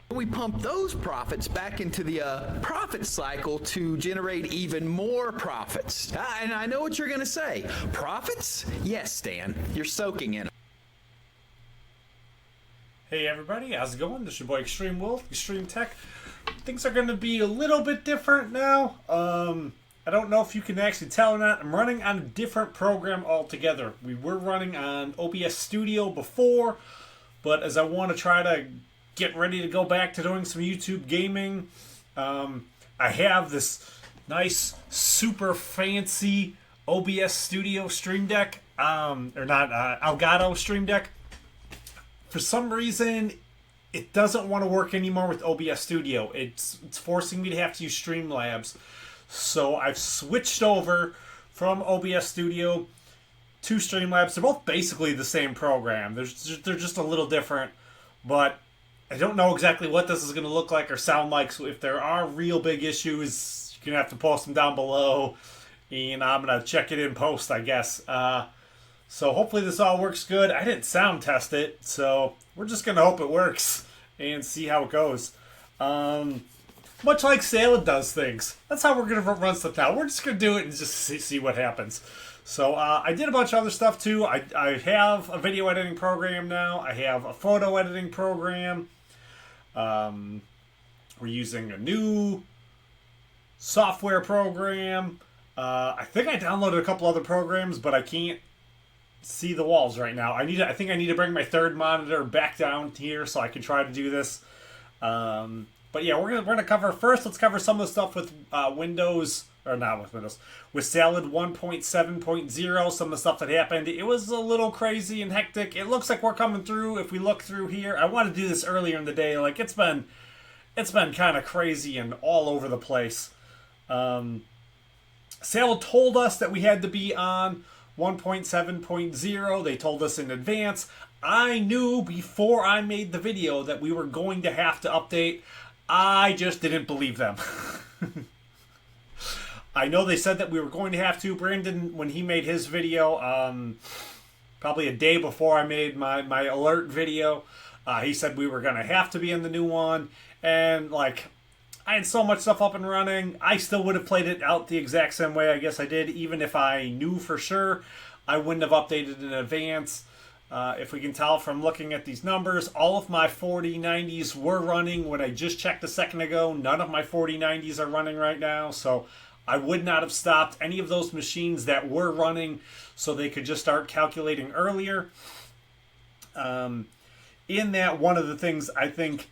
We pump those profits back into the profit cycle to generate even more profits. And I know what you're going to say. Profits? Yes, Stan. You're soaking in them. Hey everybody, how's it going? This is your boy ExtrmWill, Extreme Tech. Things are going to be a little bit different now. I don't know if you can actually tell or not. I'm running on a different program altogether. We were running on OBS Studio before, but as I want to try to get ready to go back to doing some YouTube gaming, I have this nice, super fancy OBS Studio Stream Deck, Elgato Stream Deck. For some reason, it doesn't want to work anymore with OBS Studio. It's forcing me to have to use Streamlabs. So I've switched over from OBS Studio to Streamlabs. They're both basically the same program. They're just a little different, but I don't know exactly what this is going to look like or sound like. So if there are real big issues, you're going to have to post them down below, and I'm going to check it in post, I guess. So hopefully this all works good. I didn't sound test it, so we're just going to hope it works and see how it goes. Much like Salad does things. That's how we're going to run stuff now. We're just going to do it and just see what happens. So I did a bunch of other stuff too. I have a video editing program now. I have a photo editing program. We're using a new software program. I think I downloaded a couple other programs, but I can't see the walls right now. I think I need to bring my third monitor back down here so I can try to do this. But yeah, we're gonna cover first. Let's cover some of the stuff with Windows, or not with Windows, with Salad 1.7.0. Some of the stuff that happened. It was a little crazy and hectic. It looks like we're coming through. If we look through here, I want to do this earlier in the day. Like it's been kind of crazy and all over the place. Salad told us that we had to be on 1.7.0. They told us in advance. I knew before I made the video that we were going to have to update. I just didn't believe them. I know they said that we were going to have to. Brandon, when he made his video, probably a day before I made my alert video, he said we were going to have to be in the new one. And like, I had so much stuff up and running. I still would have played it out the exact same way I guess I did. Even if I knew for sure, I wouldn't have updated in advance. If we can tell from looking at these numbers, all of my 4090s were running when I just checked a second ago. None of my 4090s are running right now, so I would not have stopped any of those machines that were running so they could just start calculating earlier. In that, one of the things I think,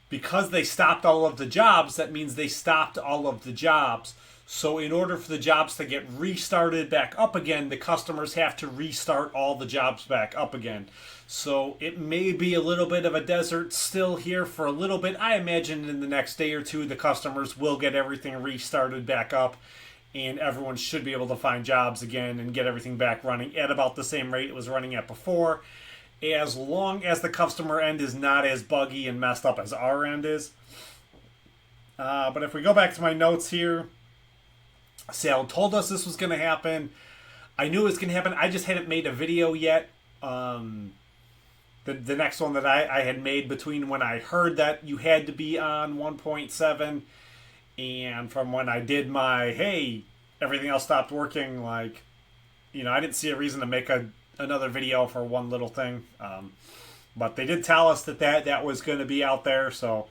because they stopped all of the jobs, that means they stopped all of the jobs. So in order for the jobs to get restarted back up again, the customers have to restart all the jobs back up again. So it may be a little bit of a desert still here for a little bit. I imagine in the next day or two, the customers will get everything restarted back up, and everyone should be able to find jobs again and get everything back running at about the same rate it was running at before, as long as the customer end is not as buggy and messed up as our end is. But if we go back to my notes here, Sal told us this was going to happen. I knew it was going to happen. I just hadn't made a video yet. The next one that I had made between when I heard that you had to be on 1.7 and from when I did my, hey, everything else stopped working, like, I didn't see a reason to make another video for one little thing. But they did tell us that was going to be out there, so,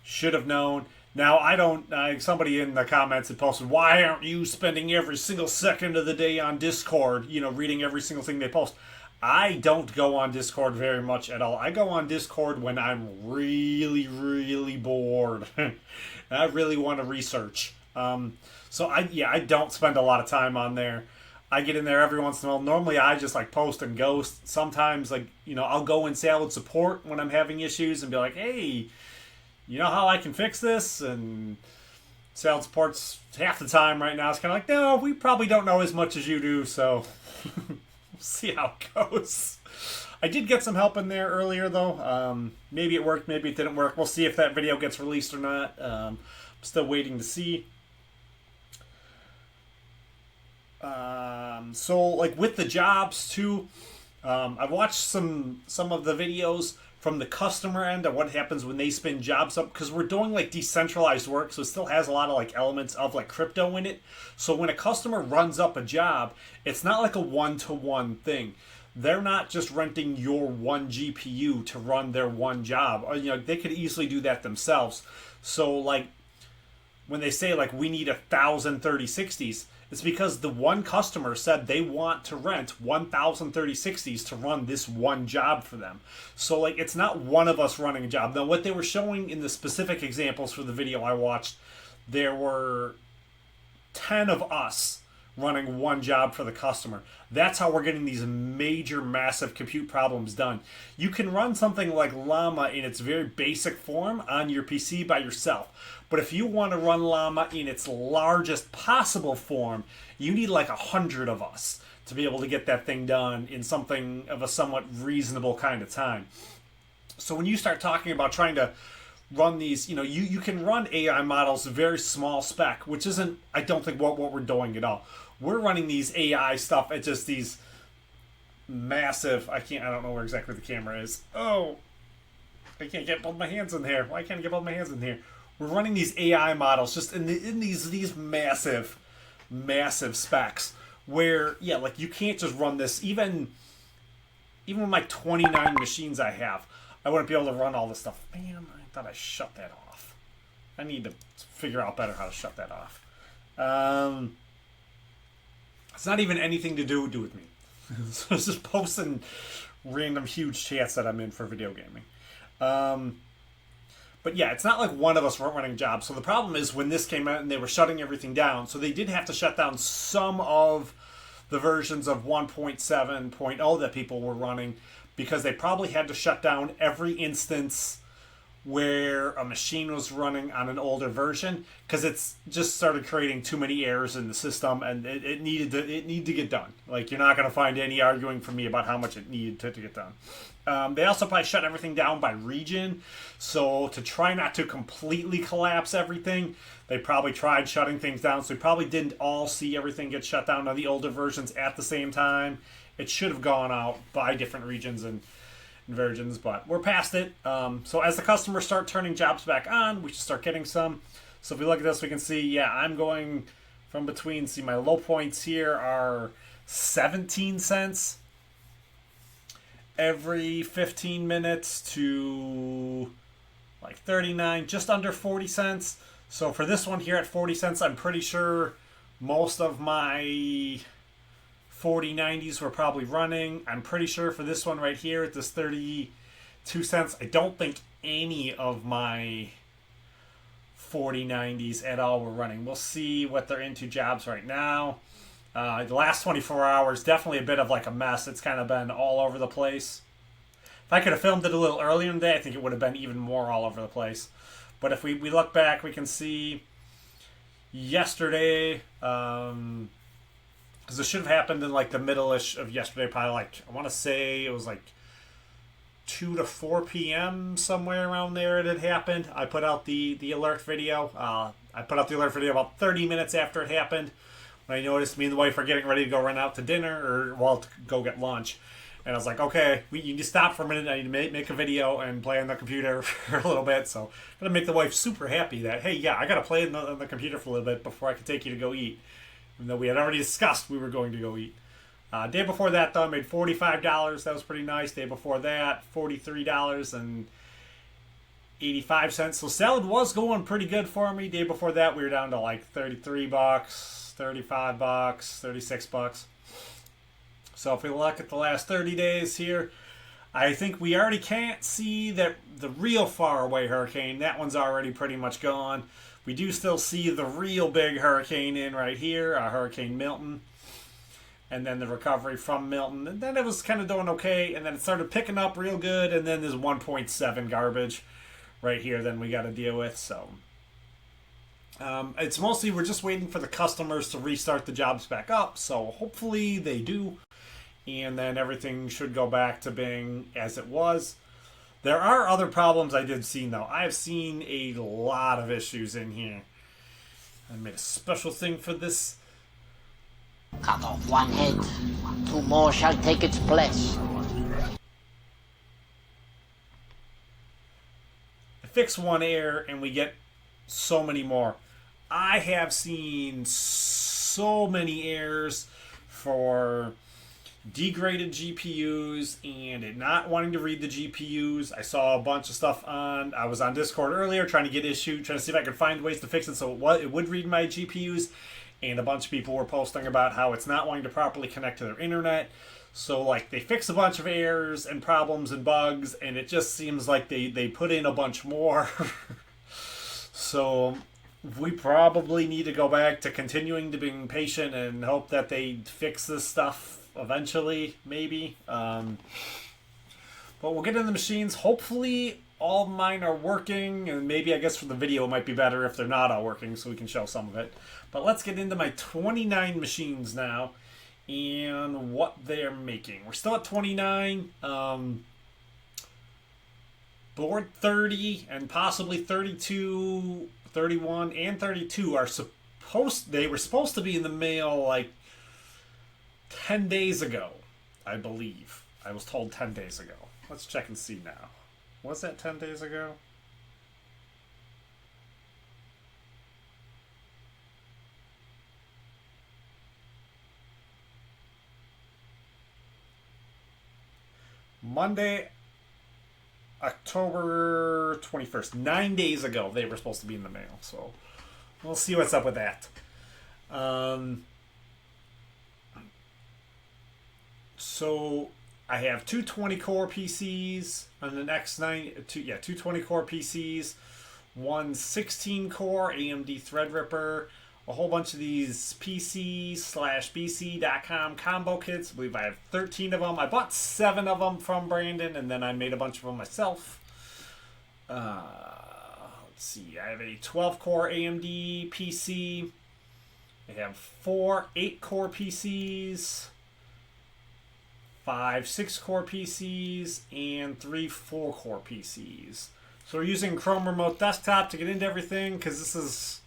should have known. Now, I don't, somebody in the comments had posted, why aren't you spending every single second of the day on Discord, reading every single thing they post? I don't go on Discord very much at all. I go on Discord when I'm really, really bored. I really want to research. So I don't spend a lot of time on there. I get in there every once in a while. Normally, I just post and ghost. Sometimes, I'll go in Salad support when I'm having issues and be like, hey, you know how I can fix this? And Salad support's half the time right now. It's kind of like, no, we probably don't know as much as you do, so we'll see how it goes. I did get some help in there earlier, though. Maybe it worked, maybe it didn't work. We'll see if that video gets released or not. I'm still waiting to see. So, with the jobs, too, I've watched some of the videos from the customer end of what happens when they spin jobs up, because we're doing like decentralized work, so it still has a lot of like elements of like crypto in it. So when a customer runs up a job, it's not like a one-to-one thing. They're not just renting your one GPU to run their one job. Or, they could easily do that themselves. So like when they say like we need 1,000 3060s, it's because the one customer said they want to rent 1,000 3060s to run this one job for them. So like it's not one of us running a job. Now what they were showing in the specific examples for the video I watched, there were 10 of us running one job for the customer. That's how we're getting these major, massive compute problems done. You can run something like Llama in its very basic form on your PC by yourself. But if you want to run Llama in its largest possible form, you need like 100 of us to be able to get that thing done in something of a somewhat reasonable kind of time. So when you start talking about trying to run these, you can run AI models very small spec, which isn't, I don't think, what we're doing at all. We're running these AI stuff at just these massive, I don't know where exactly the camera is. Oh, I can't get both my hands in here. Why can't I get both my hands in here? We're running these AI models just in these massive, massive specs where, like you can't just run this, even with my 29 machines I have, I wouldn't be able to run all this stuff. Man, I thought I shut that off. I need to figure out better how to shut that off. It's not even anything to do with me. So it's just posting random huge chats that I'm in for video gaming. But yeah, it's not like one of us weren't running jobs. So the problem is when this came out and they were shutting everything down, so they did have to shut down some of the versions of 1.7.0 that people were running, because they probably had to shut down every instance where a machine was running on an older version, because it's just started creating too many errors in the system, and it needed to get done. Like, you're not going to find any arguing from me about how much it needed to get done. They also probably shut everything down by region, so to try not to completely collapse everything, they probably tried shutting things down, so we probably didn't all see everything get shut down on the older versions at the same time. It should have gone out by different regions and versions, but we're past it. So as the customers start turning jobs back on, we should start getting some. So if we look at this, we can see, I'm going from between, see my low points here are 17 cents every 15 minutes to like 39, just under 40 cents. So for this one here at 40 cents, I'm pretty sure most of my 4090s were probably running. I'm pretty sure for this one right here at this 32 cents, I don't think any of my 4090s at all were running. We'll see what they're into jobs right now. The last 24 hours, definitely a bit of like a mess. It's kind of been all over the place. If I could have filmed it a little earlier in the day, I think it would have been even more all over the place. But if we look back, we can see yesterday, because this should have happened in like the middle-ish of yesterday, probably like, I want to say it was like 2 to 4 p.m. somewhere around there it had happened. I put out the alert video. I put out the alert video about 30 minutes after it happened, when I noticed me and the wife are getting ready to go run out to dinner, to go get lunch. And I was like, okay, you need to stop for a minute. I need to make a video and play on the computer for a little bit. So I'm going to make the wife super happy that, hey, I got to play on the computer for a little bit before I can take you to go eat. Even though we had already discussed we were going to go eat. Day before that, though, I made $45. That was pretty nice. Day before that, $43.85. So salad was going pretty good for me. Day before that, we were down to like $33, $35, $36. So if we look at the last 30 days here, I think we already can't see that the real far away hurricane. That one's already pretty much gone. We do still see the real big hurricane in right here, Hurricane Milton. And then the recovery from Milton. And then it was kind of doing okay. And then it started picking up real good. And then there's 1.7 garbage right here then we got to deal with. So it's mostly we're just waiting for the customers to restart the jobs back up. So hopefully they do. And then everything should go back to being as it was. There are other problems I did see, though. I have seen a lot of issues in here. I made a special thing for this Cut off one head, two more shall take its place. Fix one error and we get so many more. I have seen so many errors for degraded GPUs and it not wanting to read the GPUs. I saw a bunch of stuff I was on Discord earlier trying to get trying to see if I could find ways to fix it so it would read my GPUs, and a bunch of people were posting about how it's not wanting to properly connect to their internet. So like they fix a bunch of errors and problems and bugs, and it just seems like they put in a bunch more. So we probably need to go back to continuing to being patient and hope that they fix this stuff eventually, maybe. But we'll get in the machines. Hopefully all of mine are working, and maybe I guess for the video it might be better if they're not all working so we can show some of it. But let's get into my 29 machines now and what they're making. We're still at 29. Board 30 and possibly 32, 31, and 32 are they were supposed to be in the mail like 10 days ago, I believe. I was told 10 days ago. Let's check and see now. Was that 10 days ago? Monday, October 21st. 9 days ago they were supposed to be in the mail. So we'll see what's up with that. So I have two 20-core PCs on an two 20-core PCs, one 16-core AMD Threadripper, a whole bunch of these PC/BC.com combo kits. I believe I have 13 of them. I bought 7 of them from Brandon, and then I made a bunch of them myself. Let's see. I have a 12-core AMD PC. I have 4 8-core PCs, 5 6-core PCs, and 3 4-core PCs. So we're using Chrome Remote Desktop to get into everything because this is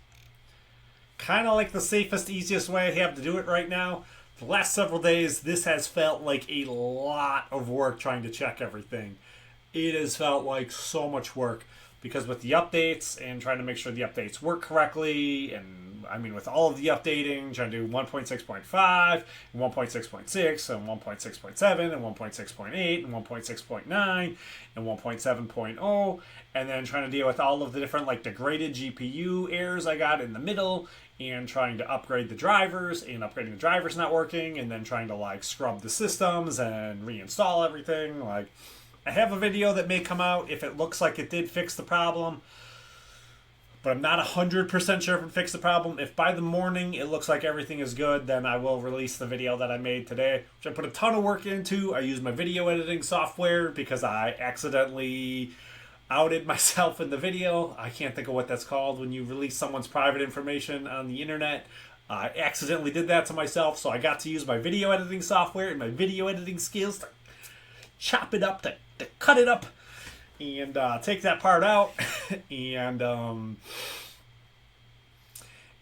kind of like the safest, easiest way I have to do it right now. The last several days, this has felt like a lot of work trying to check everything. It has felt like so much work because with the updates and trying to make sure the updates work correctly, and I mean with all of the updating, trying to do 1.6.5 and 1.6.6 and 1.6.7 and 1.6.8 and 1.6.9 and 1.7.0, and then trying to deal with all of the different like degraded GPU errors I got in the middle, and trying to upgrade the drivers, and upgrading the drivers not working, and then trying to like scrub the systems and reinstall everything. Like, I have a video that may come out if it looks like it did fix the problem, but I'm not 100% sure if it fixed the problem. If by the morning it looks like everything is good, then I will release the video that I made today, which I put a ton of work into. I used my video editing software because I accidentally outed myself in the video. I can't think of what that's called when you release someone's private information on the internet. I accidentally did that to myself, so I got to use my video editing software and my video editing skills to chop it up, to cut it up, and take that part out. And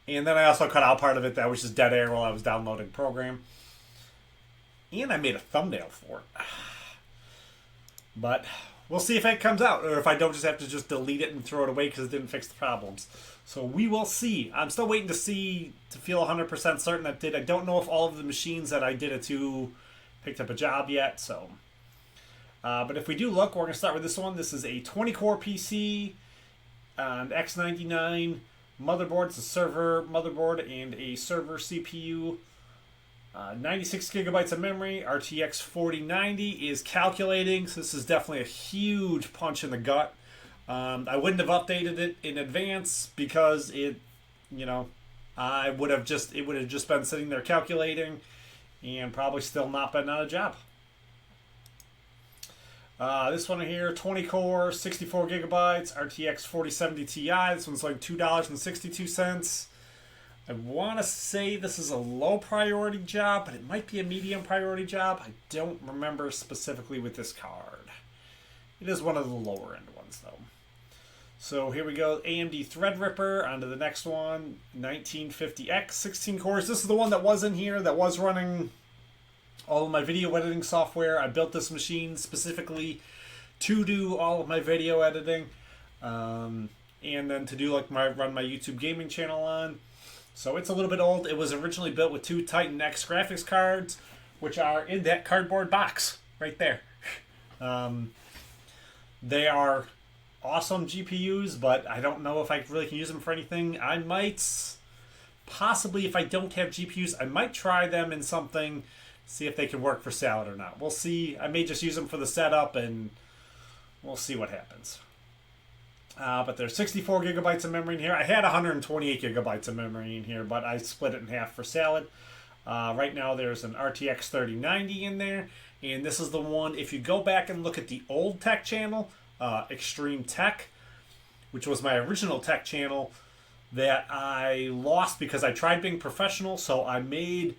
then I also cut out part of it that was just dead air while I was downloading the program. And I made a thumbnail for it. But we'll see if it comes out, or if I don't just have to just delete it and throw it away because it didn't fix the problems. So we will see. I'm still waiting to feel 100% certain that did. I don't know if all of the machines that I did it to picked up a job yet, so... but if we do look, we're going to start with this one. This is a 20-core PC, an X99 motherboard. It's a server motherboard and a server CPU. 96 gigabytes of memory. RTX 4090 is calculating, so this is definitely a huge punch in the gut. I wouldn't have updated it in advance because it would have just been sitting there calculating and probably still not been on a job. This one here, 20 core, 64 gigabytes, RTX 4070 Ti. This one's like $2.62. I want to say this is a low priority job, but it might be a medium priority job. I don't remember specifically with this card. It is one of the lower end ones, though. So here we go, AMD Threadripper, onto the next one, 1950X, 16 cores. This is the one that was in here, that was running all of my video editing software. I built this machine specifically to do all of my video editing, and then to do like run my YouTube gaming channel on. So it's a little bit old. It was originally built with 2 Titan X graphics cards, which are in that cardboard box right there. They are awesome GPUs, but I don't know if I really can use them for anything. I might, possibly if I don't have GPUs, I might try them in something, see if they can work for Salad or not. We'll see. I may just use them for the setup, and we'll see what happens. But there's 64 gigabytes of memory in here. I had 128 gigabytes of memory in here, but I split it in half for Salad. Right now there's an RTX 3090 in there, and this is the one, if you go back and look at the old tech channel, Extreme Tech, which was my original tech channel that I lost because I tried being professional, so I made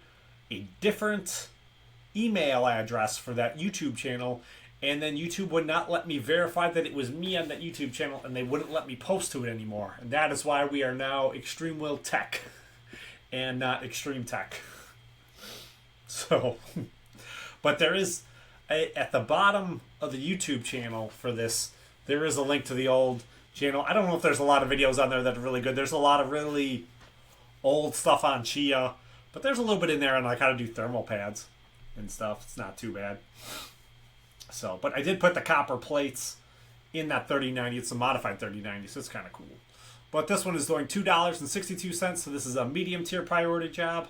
a different email address for that YouTube channel, and then YouTube would not let me verify that it was me on that YouTube channel, and they wouldn't let me post to it anymore. And that is why we are now ExtrmWill Tech and not Extreme Tech. So, but there is, at the bottom of the YouTube channel for this, there is a link to the old channel. I don't know if there's a lot of videos on there that are really good. There's a lot of really old stuff on Chia, but there's a little bit in there on like how to do thermal pads and stuff. It's not too bad. So, but I did put the copper plates in that 3090. It's a modified 3090, so it's kind of cool. But this one is doing $2.62, so this is a medium tier priority job.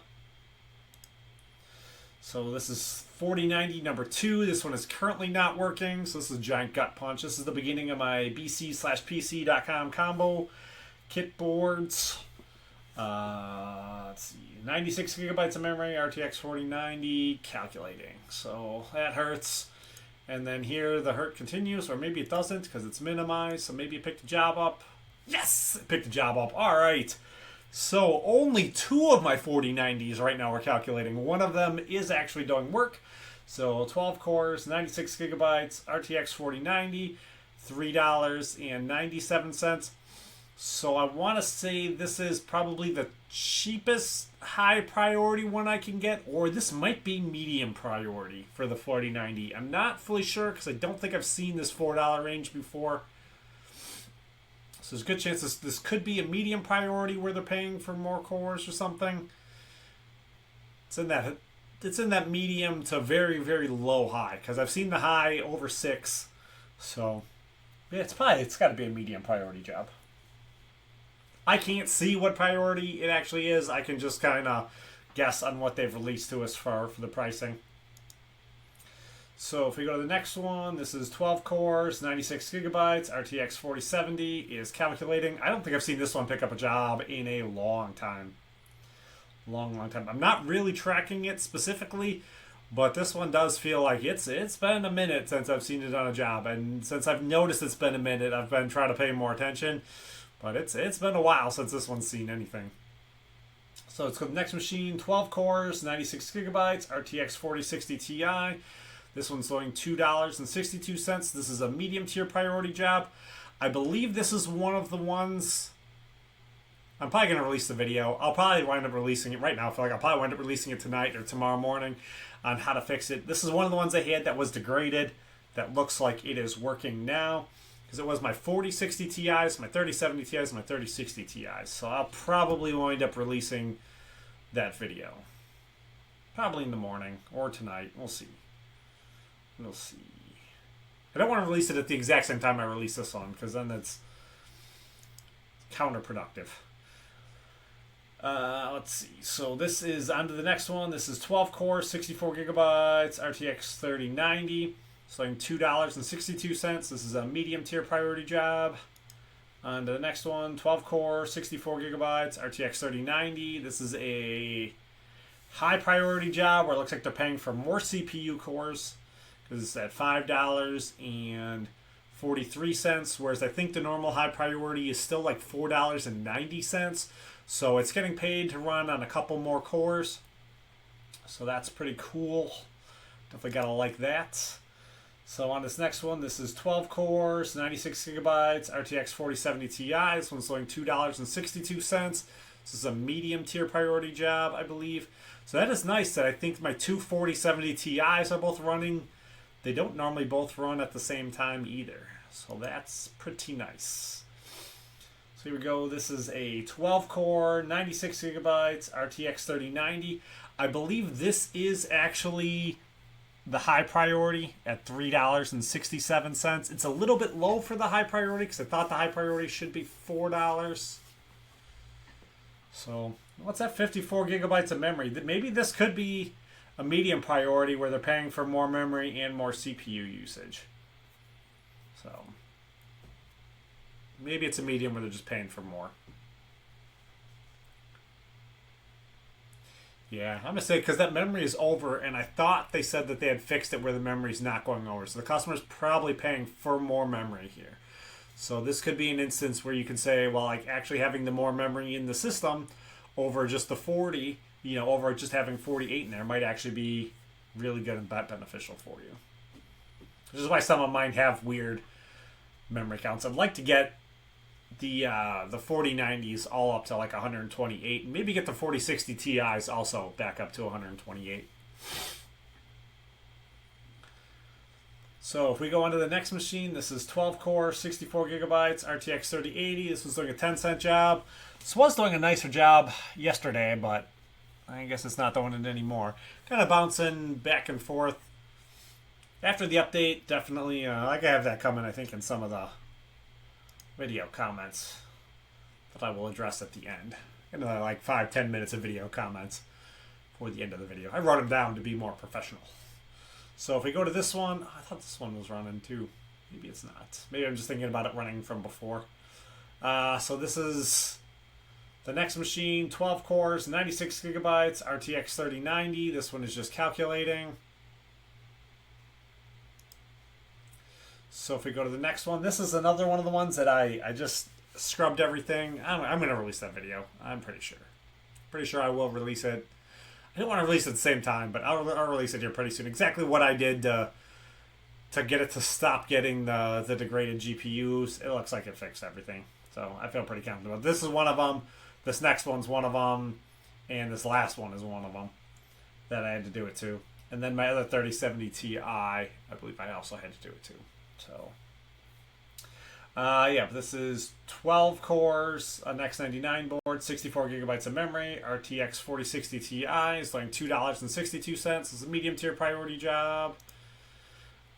So this is 4090 number 2. This one is currently not working, so this is a giant gut punch. This is the beginning of my bc/pc.com combo kit boards. Let's see, 96 gigabytes of memory, RTX 4090, calculating. So that hurts. And then here the hurt continues, or maybe it doesn't because it's minimized, so maybe it picked the job up. Yes, it picked the job up. All right. So only 2 of my 4090s right now are calculating. One of them is actually doing work. So 12 cores, 96 gigabytes, RTX 4090, $3.97. So I want to say this is probably the cheapest high priority one I can get, or this might be medium priority for the 4090. I'm not fully sure because I don't think I've seen this $4 range before. So there's a good chance this could be a medium priority where they're paying for more cores or something. It's in that medium to very, very low high, because I've seen the high over 6. So yeah, it's got to be a medium priority job. I can't see what priority it actually is. I can just kind of guess on what they've released to us for the pricing. So if we go to the next one, this is 12 cores, 96 gigabytes, RTX 4070 is calculating. I don't think I've seen this one pick up a job in a long time. Long time. I'm not really tracking it specifically, but this one does feel like it's been a minute since I've seen it on a job. And since I've noticed it's been a minute, I've been trying to pay more attention. But it's been a while since this one's seen anything. So let's go to the next machine. 12 cores, 96 gigabytes, RTX 4060 Ti. This one's doing $2.62. This is a medium tier priority job. I believe this is one of the ones. I'm probably going to release the video. I'll probably wind up releasing it right now. I feel like I'll probably wind up releasing it tonight or tomorrow morning on how to fix it. This is one of the ones I had that was degraded. That looks like it is working now. Because it was my 4060 Ti's, my 3070 Ti's, and my 3060 Ti's. So I'll probably wind up releasing that video. Probably in the morning or tonight. We'll see. We'll see. I don't want to release it at the exact same time I release this one, because then it's counterproductive. Let's see. So this is on to the next one. This is 12 cores, 64 gigabytes, RTX 3090. Selling $2.62. This is a medium tier priority job. On to the next one, 12 core, 64 gigabytes, RTX 3090. This is a high priority job where it looks like they're paying for more CPU cores, because it's at $5.43, whereas I think the normal high priority is still like $4.90. So it's getting paid to run on a couple more cores. So that's pretty cool. Definitely gotta like that. So on this next one, this is 12 cores, 96 gigabytes, RTX 4070 Ti. This one's going $2.62. This is a medium tier priority job, I believe. So that is nice that I think my two 4070 Ti's are both running. They don't normally both run at the same time either. So that's pretty nice. So here we go. This is a 12 core, 96 gigabytes, RTX 3090. I believe this is actually the high priority at $3.67. It's a little bit low for the high priority because I thought the high priority should be $4. So what's that? 54 gigabytes of memory. Maybe this could be a medium priority where they're paying for more memory and more CPU usage. So maybe it's a medium where they're just paying for more. Yeah, I'm going to say because that memory is over, and I thought they said that they had fixed it where the memory's not going over. So the customer's probably paying for more memory here. So this could be an instance where you can say, well, like actually having the more memory in the system over just the 40, over just having 48 in there might actually be really good and beneficial for you. Which is why some of mine have weird memory counts. I'd like to get the 4090s all up to like 128, and maybe get the 4060 Ti's also back up to 128. So if we go on to the next machine, this is 12 core, 64 gigabytes, RTX 3080. This was doing a 10-cent job. This was doing a nicer job yesterday, but I guess it's not doing it anymore. Kind of bouncing back and forth. After the update, definitely, like I have that coming, I think, in some of the video comments that I will address at the end. Another like 5-10 minutes of video comments for the end of the video. I wrote them down to be more professional. So if we go to this one, I thought this one was running too. Maybe it's not. Maybe I'm just thinking about it running from before. So this is the next machine, 12 cores, 96 gigabytes, RTX 3090. This one is just calculating. So if we go to the next one, this is another one of the ones that I just scrubbed everything. I'm going to release that video. I'm pretty sure. Pretty sure I will release it. I don't want to release it at the same time, but I'll release it here pretty soon. Exactly what I did to get it to stop getting the degraded GPUs. It looks like it fixed everything. So I feel pretty confident. This is one of them. This next one's one of them. And this last one is one of them that I had to do it to. And then my other 3070 Ti, I believe I also had to do it to. So, yeah, this is 12 cores, an X99 board, 64 gigabytes of memory, RTX 4060 Ti. It's like $2.62. It's a medium tier priority job.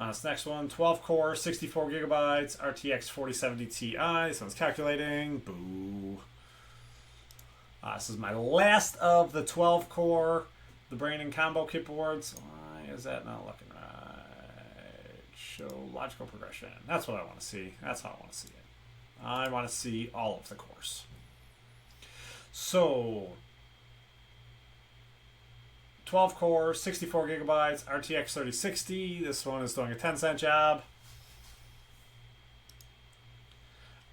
This next one, 12 cores, 64 gigabytes, RTX 4070 Ti. This one's calculating. Boo. This is my last of the 12 core, the brain and combo kit boards. Why is that not looking right? Show logical progression. That's what I want to see. That's how I want to see it. I want to see all of the cores. So 12 cores, 64 gigabytes, RTX 3060. This one is doing a 10-cent job.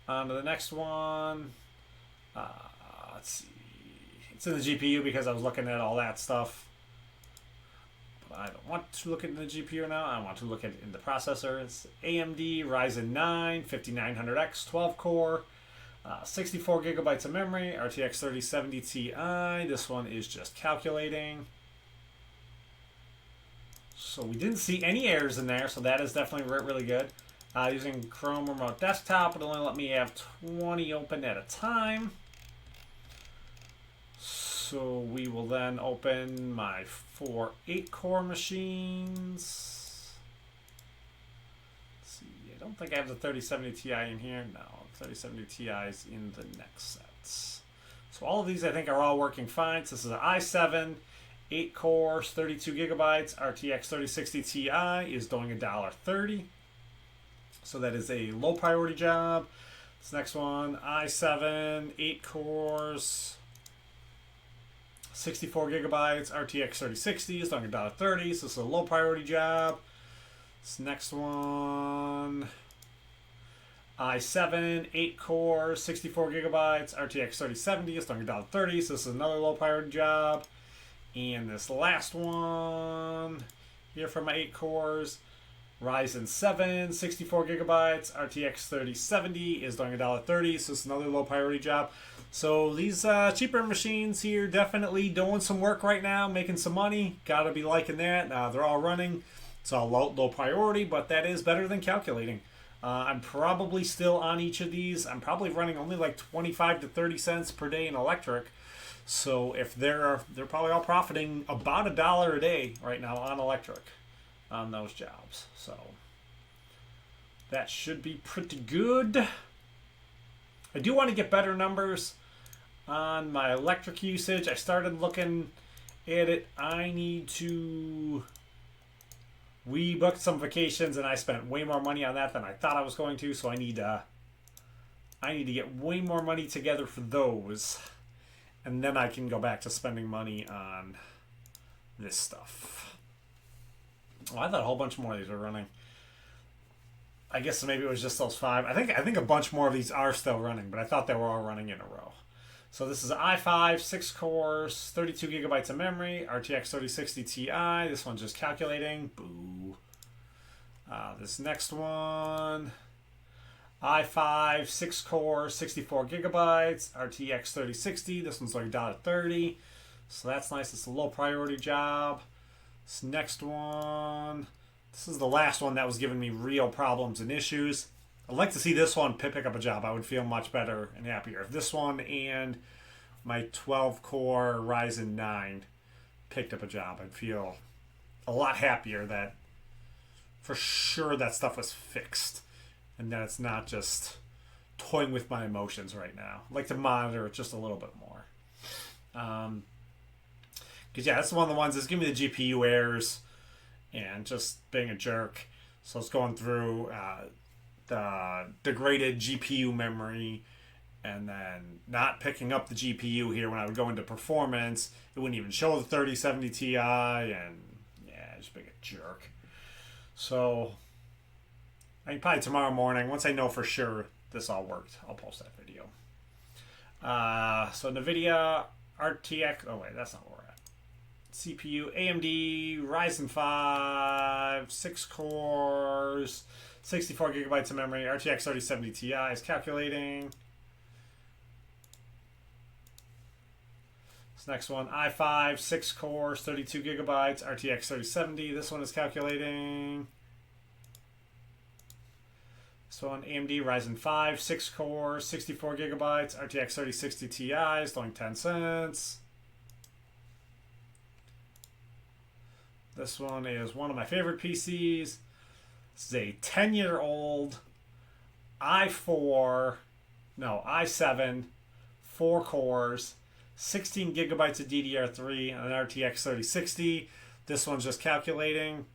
On to the next one. Let's see. It's in the GPU because I was looking at all that stuff. I don't want to look at the GPU now. I want to look at it in the processor. It's AMD Ryzen 9 5900X 12 core, 64 gigabytes of memory, RTX 3070 Ti. This one is just calculating. So we didn't see any errors in there, so that is definitely really good. Using Chrome Remote Desktop, it only let me have 20 open at a time. So we will then open my 4 8-core machines. Let's see, I don't think I have the 3070 Ti in here. No, 3070 Ti is in the next sets. So all of these I think are all working fine. So this is an i7, 8 cores, 32 gigabytes, RTX 3060 Ti is doing $1.30. So that is a low priority job. This next one, i7, 8 cores, 64 gigabytes, RTX 3060 is doing $1.30, so this is a low priority job. This next one, i7, 8 cores, 64 gigabytes, RTX 3070 is doing $1.30, so this is another low priority job. And this last one, here for my 8 cores, Ryzen 7, 64 gigabytes, RTX 3070 is doing $1.30, so it's another low priority job. So these cheaper machines here definitely doing some work right now, making some money. Gotta be liking that. They're all running. It's all low priority, but that is better than calculating. I'm probably still on each of these. I'm probably running only like 25 to 30 cents per day in electric. So if they're probably all profiting about $1 a day right now on electric on those jobs. So that should be pretty good. I do want to get better numbers on my electric usage. I started looking at it. I need to... We booked some vacations and I spent way more money on that than I thought I was going to, so I need to get way more money together for those. And then I can go back to spending money on this stuff. Oh, I thought a whole bunch more of these were running. I guess maybe it was just those 5. I think a bunch more of these are still running, but I thought they were all running in a row. So this is i5, 6 cores, 32 gigabytes of memory, RTX 3060 Ti. This one's just calculating. Boo. This next one, i5, 6 core, 64 gigabytes, RTX 3060. This one's like $1.30. So that's nice. It's a low priority job. This next one, this is the last one that was giving me real problems and issues. I'd like to see this one pick up a job. I would feel much better and happier if this one and my 12-core Ryzen 9 picked up a job. I'd feel a lot happier that for sure that stuff was fixed and that it's not just toying with my emotions right now. I'd like to monitor it just a little bit more. Because, yeah, that's one of the ones that's giving me the GPU errors and just being a jerk. So it's going through... the degraded GPU memory and then not picking up the GPU here when I would go into performance. It wouldn't even show the 3070 Ti and yeah, just being a jerk. So I mean, probably tomorrow morning, once I know for sure this all worked, I'll post that video. So NVIDIA RTX, oh wait, that's not where we're at. CPU, AMD, Ryzen 5, 6 cores, 64 gigabytes of memory, RTX 3070 Ti is calculating. This next one, i5, 6 cores, 32 gigabytes, RTX 3070. This one is calculating. This one, AMD Ryzen 5, 6 cores, 64 gigabytes, RTX 3060 Ti is doing 10 cents. This one is one of my favorite PCs. This is a 10-year-old i7, 4 cores, 16 gigabytes of DDR3, and an RTX 3060. This one's just calculating.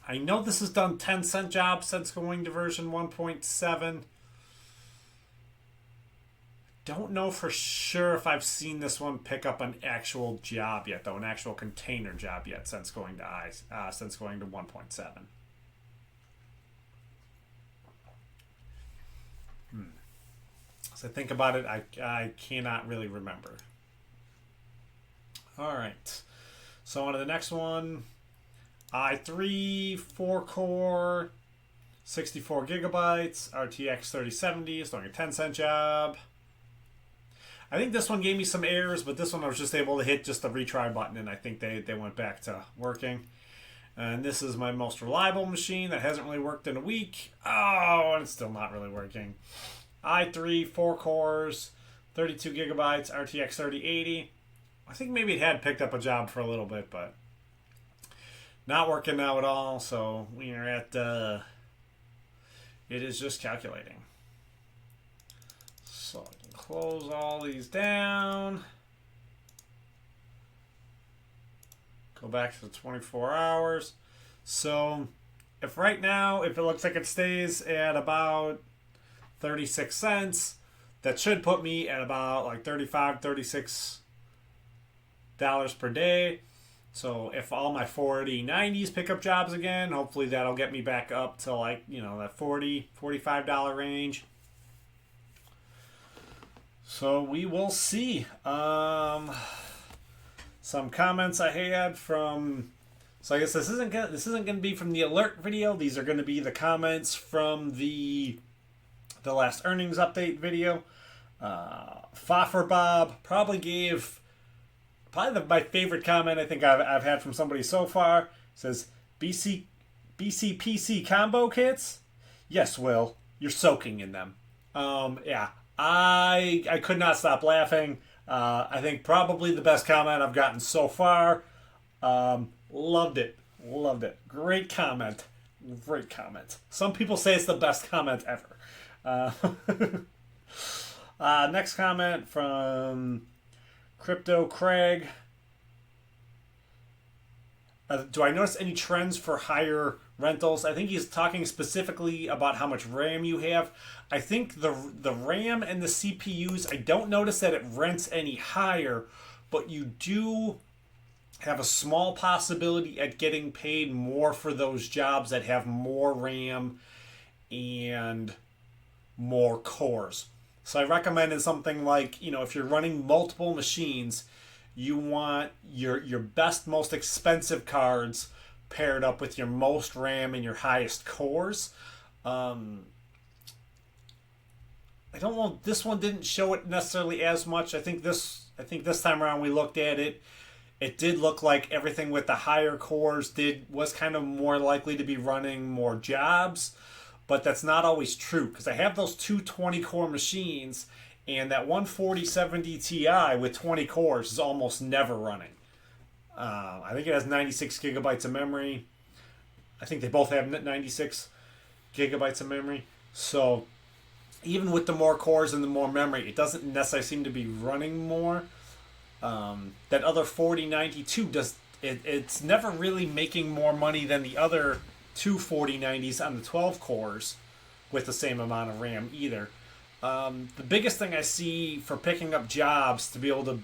I know this has done 10-cent jobs since going to version 1.7. Don't know for sure if I've seen this one pick up an actual job yet, though, an actual container job yet since going to 1.7. As I think about it, I cannot really remember. All right. So on to the next one. i3, 4-core, 64 gigabytes, RTX 3070 is doing a 10-cent job. I think this one gave me some errors, but this one I was just able to hit just the retry button, and I think they went back to working. And this is my most reliable machine that hasn't really worked in a week. Oh, and it's still not really working. i3, 4 cores, 32 gigabytes, RTX 3080. I think maybe it had picked up a job for a little bit, but not working now at all. So we are at, it is just calculating. So I can close all these down. Go back to the 24 hours. So if right now, if it looks like it stays at about 36 cents, that should put me at about like $35, $36 per day. So if all my 4090s pick up jobs again, hopefully that'll get me back up to like, you know, that $40, $45 range. So we will see. Some comments I had from So I guess this isn't gonna be from the alert video. These are gonna be the comments from the last earnings update video. Foffer Bob probably gave my favorite comment I think I've had from somebody so far. It says BCPC combo kits. Yes, Will, you're soaking in them. Yeah, I could not stop laughing. I think probably the best comment I've gotten so far. Loved it. Great comment. Some people say it's the best comment ever. Next comment from Crypto Craig. Do I notice any trends for higher rentals? I think he's talking specifically about how much RAM you have. I think the RAM and the CPUs, I don't notice that it rents any higher, but you do have a small possibility at getting paid more for those jobs that have more RAM and more cores. So I recommended something like, if you're running multiple machines, you want your best, most expensive cards paired up with your most RAM and your highest cores. I don't know. This one didn't show it necessarily as much. I think this time around we looked at it. It did look like everything with the higher cores was kind of more likely to be running more jobs, but that's not always true because I have those two 20-core machines, and that one 4070 Ti with 20 cores is almost never running. I think it has 96 gigabytes of memory. I think they both have 96 gigabytes of memory. So even with the more cores and the more memory, it doesn't necessarily seem to be running more. That other 4092 it's never really making more money than the other two 4090s on the 12 cores with the same amount of RAM either. The biggest thing I see for picking up jobs, to be able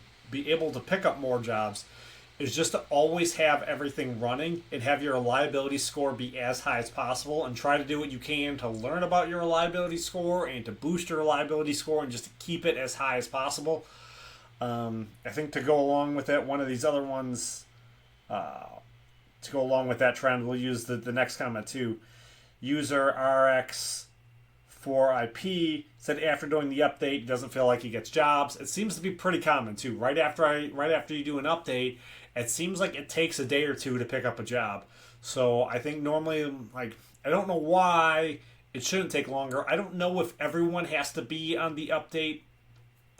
to pick up more jobs, is just to always have everything running and have your reliability score be as high as possible, and try to do what you can to learn about your reliability score and to boost your reliability score and just to keep it as high as possible. I think to go along with it, one of these other ones, to go along with that trend, we'll use the next comment too. User RX4IP said after doing the update, he doesn't feel like he gets jobs. It seems to be pretty common too. Right after you do an update, it seems like it takes a day or two to pick up a job. So I think normally, I don't know why it shouldn't take longer. I don't know if everyone has to be on the update,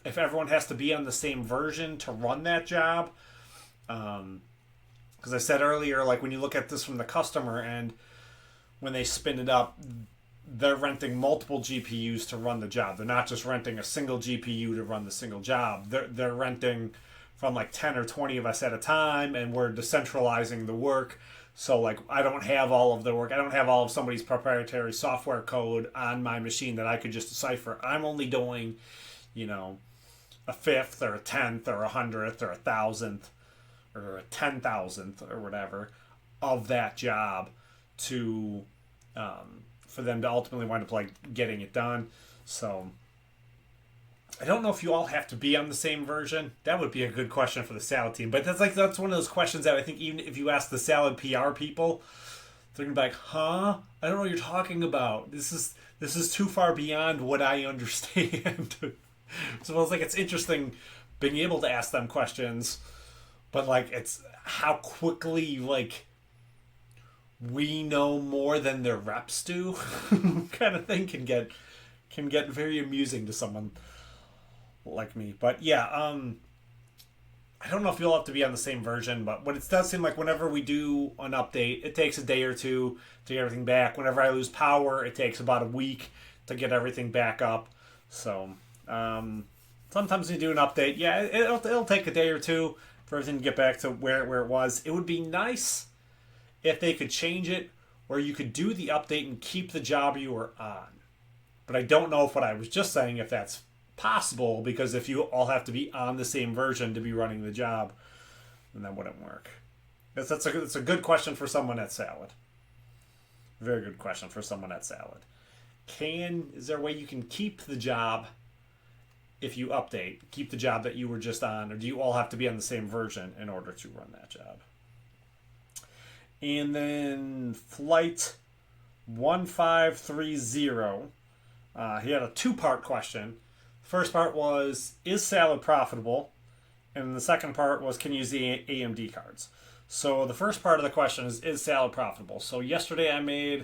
if everyone has to be on the same version to run that job. Because I said earlier, when you look at this from the customer end, when they spin it up, they're renting multiple GPUs to run the job. They're not just renting a single GPU to run the single job. They're renting from 10 or 20 of us at a time, and we're decentralizing the work. So I don't have all of the work. I don't have all of somebody's proprietary software code on my machine that I could just decipher. I'm only doing, a fifth or a tenth or 100th or 1,000th or a 10,000th or whatever of that job to for them to ultimately wind up getting it done. So I don't know if you all have to be on the same version. That would be a good question for the Salad team. But that's one of those questions that I think even if you ask the Salad PR people, they're gonna be like, "Huh? I don't know what you're talking about. This is too far beyond what I understand." So it's interesting being able to ask them questions, but it's how quickly we know more than their reps do kind of thing can get very amusing to someone like me. But yeah, I don't know if you'll have to be on the same version, but it does seem like whenever we do an update, it takes a day or two to get everything back. Whenever I lose power, it takes about a week to get everything back up. So sometimes you do an update, yeah, it'll take a day or two for everything to get back to where it was. It would be nice if they could change it where you could do the update and keep the job you were on. But I don't know if what I was just saying, if that's possible, because if you all have to be on the same version to be running the job, then that wouldn't work. It's a good question for someone at Salad. Very good question for someone at Salad. Is there a way you can keep the job if you update? Keep the job that you were just on, or do you all have to be on the same version in order to run that job? And then flight 1530, he had a two-part question. First part was, is salad profitable? And the second part was, can you use the AMD cards? So the first part of the question is salad profitable? So yesterday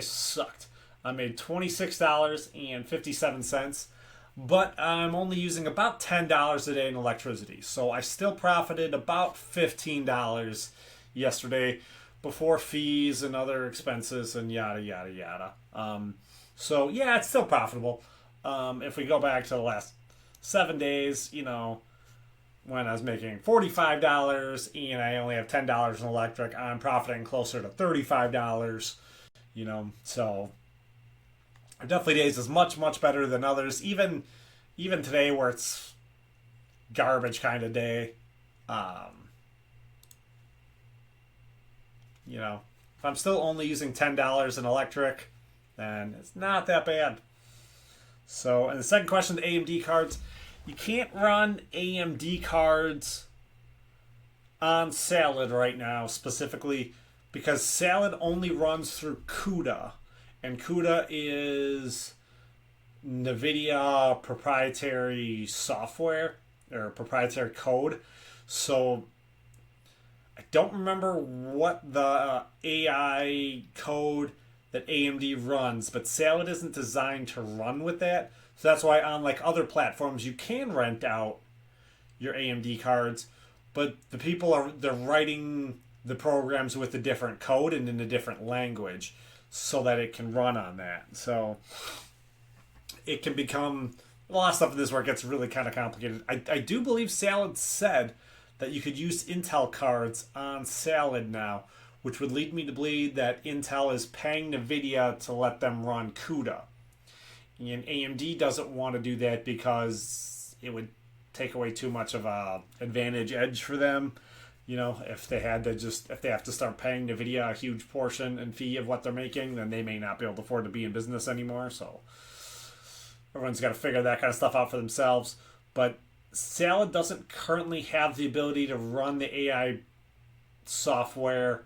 sucked. I made $26.57, but I'm only using about $10 a day in electricity. So I still profited about $15 yesterday before fees and other expenses and yada, yada, yada. So yeah, it's still profitable. If we go back to the last 7 days, when I was making $45 and I only have $10 in electric, I'm profiting closer to $35, so definitely days is much, much better than others. Even today where it's garbage kind of day, if I'm still only using $10 in electric, then it's not that bad. So, and the second question, the AMD cards. You can't run AMD cards on Salad right now, specifically because Salad only runs through CUDA. And CUDA is NVIDIA proprietary software or proprietary code. So I don't remember what the AI code that AMD runs, but Salad isn't designed to run with that. So that's why on like other platforms you can rent out your AMD cards, but the people they're writing the programs with a different code and in a different language so that it can run on that. So it can become a lot of stuff in this where it gets really kind of complicated. I do believe Salad said that you could use Intel cards on Salad now, which would lead me to believe that Intel is paying NVIDIA to let them run CUDA. And AMD doesn't want to do that because it would take away too much of a advantage edge for them. If they have to start paying NVIDIA a huge portion and fee of what they're making, then they may not be able to afford to be in business anymore. So everyone's got to figure that kind of stuff out for themselves. But Salad doesn't currently have the ability to run the AI software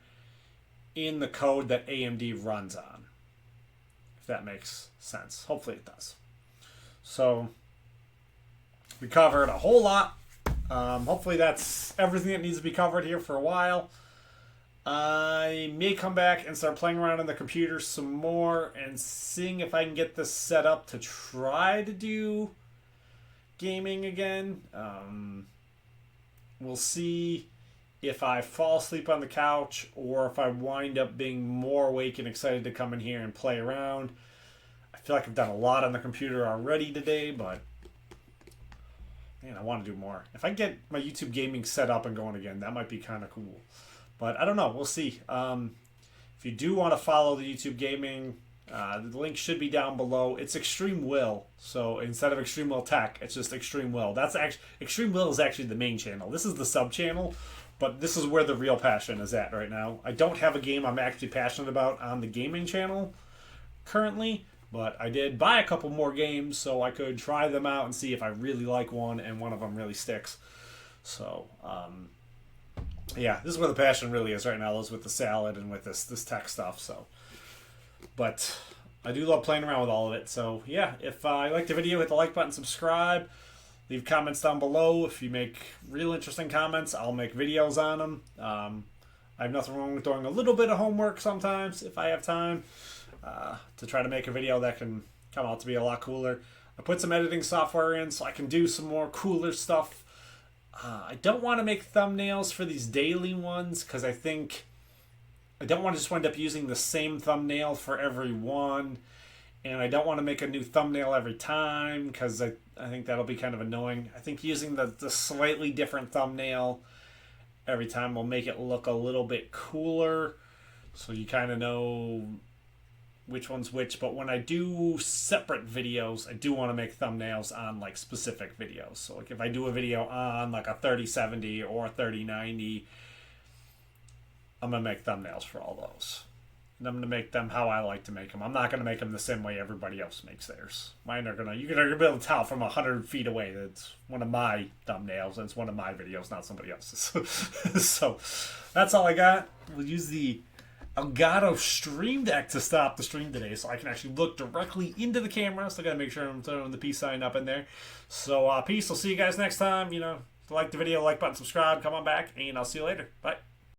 in the code that AMD runs on. If that makes sense. Hopefully it does. So we covered a whole lot. Hopefully that's everything that needs to be covered here for a while. I may come back and start playing around on the computer some more and seeing if I can get this set up to try to do gaming again. We'll see if I fall asleep on the couch or if I wind up being more awake and excited to come in here and play around. I feel like I've done a lot on the computer already today, but man, I want to do more. If I get my YouTube gaming set up and going again, that might be kind of cool. But I don't know. We'll see. If you do want to follow the YouTube gaming, the link should be down below. It's ExtrmWill. So instead of ExtrmWill Tech, it's just ExtrmWill. ExtrmWill is actually the main channel. This is the sub channel, but this is where the real passion is at right now. I don't have a game I'm actually passionate about on the gaming channel currently, but I did buy a couple more games so I could try them out and see if I really like one and one of them really sticks. So, yeah, this is where the passion really is right now, is with the Salad and with this tech stuff. So, but I do love playing around with all of it. So, yeah, if you liked the video, hit the like button, subscribe. Leave comments down below. If you make real interesting comments, I'll make videos on them. I have nothing wrong with doing a little bit of homework sometimes if I have time to try to make a video that can come out to be a lot cooler. I put some editing software in so I can do some more cooler stuff. I don't want to make thumbnails for these daily ones because I think I don't want to just wind up using the same thumbnail for every one. And I don't want to make a new thumbnail every time because I think that'll be kind of annoying. I think using the slightly different thumbnail every time will make it look a little bit cooler. So you kind of know which one's which. But when I do separate videos, I do want to make thumbnails on like specific videos. So like if I do a video on like a 3070 or a 3090, I'm going to make thumbnails for all those. And I'm going to make them how I like to make them. I'm not going to make them the same way everybody else makes theirs. Mine are going to, you're going to be able to tell from 100 feet away that it's one of my thumbnails and it's one of my videos, not somebody else's. So that's all I got. We'll use the Elgato Stream Deck to stop the stream today so I can actually look directly into the camera. Still got to make sure I'm throwing the peace sign up in there. So peace. I'll see you guys next time. You know, like the video, like button, subscribe, come on back, and I'll see you later. Bye.